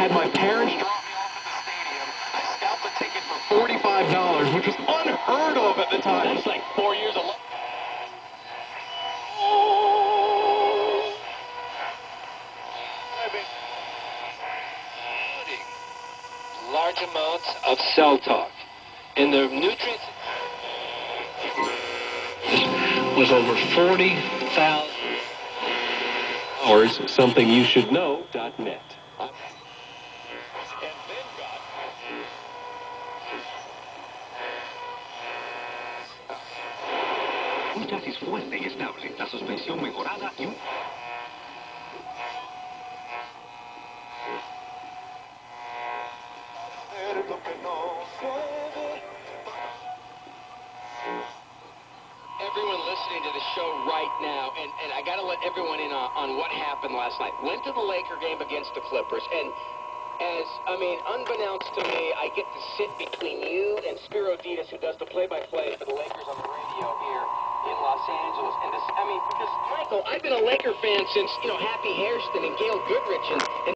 had my parents drop me off at the stadium. I scalped the ticket for $45, which was unheard of at the time. That's like 4 years of... Large amounts of cell talk. And the nutrients... was over 40,000 hours, something you should know.net. Un chasis fuerte y estable, la suspensión mejorada y un... Everyone listening to the show right now, and I got to let everyone in on what happened last night. Went to the Laker game against the Clippers, and unbeknownst to me, I get to sit between you and Spiro Ditas, who does the play-by-play for the Lakers on the radio here in Los Angeles. And because, Michael, I've been a Laker fan since, Happy Hairston and Gail Goodrich, and